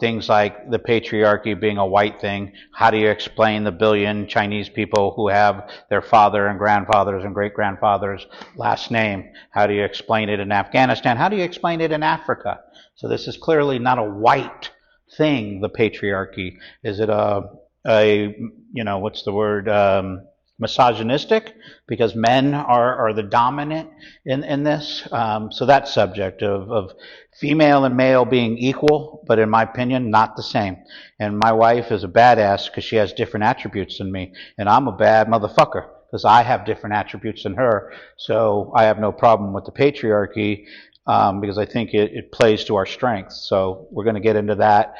Things like the patriarchy being a white thing. How do you explain the billion Chinese people who have their father and grandfathers and great grandfathers' last name? How do you explain it in Afghanistan? How do you explain it in Africa? So this is clearly not a white thing, the patriarchy. Is it what's the word, misogynistic? Because men are the dominant in this. So that subject of female and male being equal, but in my opinion, not the same. And my wife is a badass because she has different attributes than me, and I'm a bad motherfucker because I have different attributes than her. So I have no problem with the patriarchy because I think it plays to our strengths. So we're going to get into that.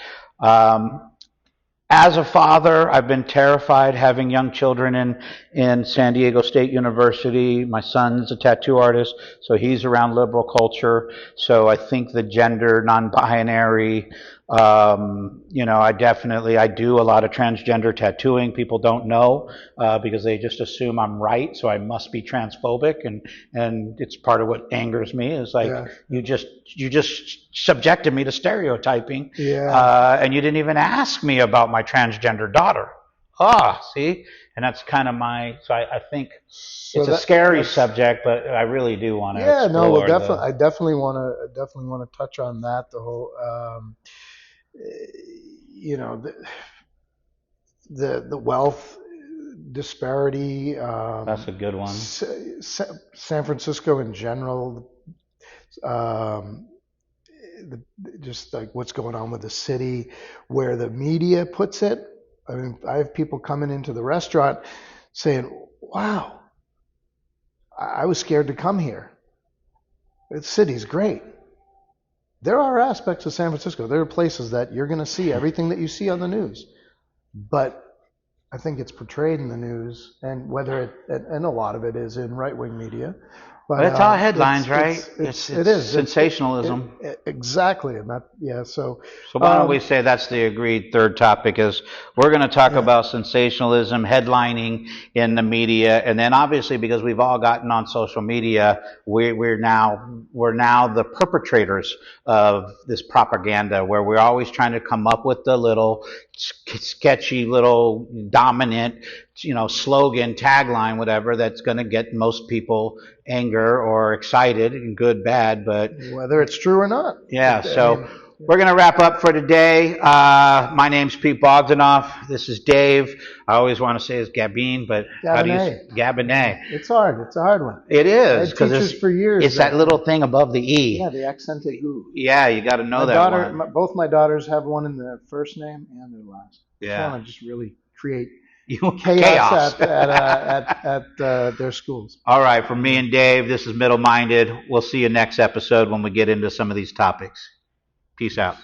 As a father, I've been terrified having young children in San Diego State University. My son's a tattoo artist, so he's around liberal culture. So I think the gender, non-binary, I do a lot of transgender tattooing. People don't know because they just assume I'm right, so I must be transphobic, and it's part of what angers me is like you just subjected me to stereotyping, and you didn't even ask me about my transgender daughter. See, and that's kind of so I think it's a scary subject, but I really do want to. Yeah, no, well, definitely, I definitely want to touch on that. The whole, the wealth disparity. That's a good one. San Francisco in general. Just like what's going on with the city, where the media puts it. I mean, I have people coming into the restaurant saying, "Wow, I was scared to come here. The city's great." There are aspects of San Francisco. There are places that you're going to see everything that you see on the news, but I think it's portrayed in the news, and and a lot of it is in right-wing media. But it's all headlines, right? It is sensationalism. Exactly, and that So why don't we say that's the agreed third topic? Is we're going to talk about sensationalism, headlining in the media, and then obviously because we've all gotten on social media, we're now the perpetrators of this propaganda, where we're always trying to come up with the little sketchy little dominant slogan, tagline, whatever, that's going to get most people anger or excited, and good, bad, but whether it's true or not. Yeah. So We're going to wrap up for today. My name's Pete Bogdanov. This is Dave. I always want to say it's Gabine, but how do you say Gabine? It's hard. It's a hard one. It is, because it's for years. It's that little thing above the E. Yeah, the accented U. Yeah, you got to know one. Both my daughters have one in their first name and their last. Yeah. Trying to just really create chaos at their schools. All right, from me and Dave, this is Middle Minded. We'll see you next episode when we get into some of these topics. Peace out.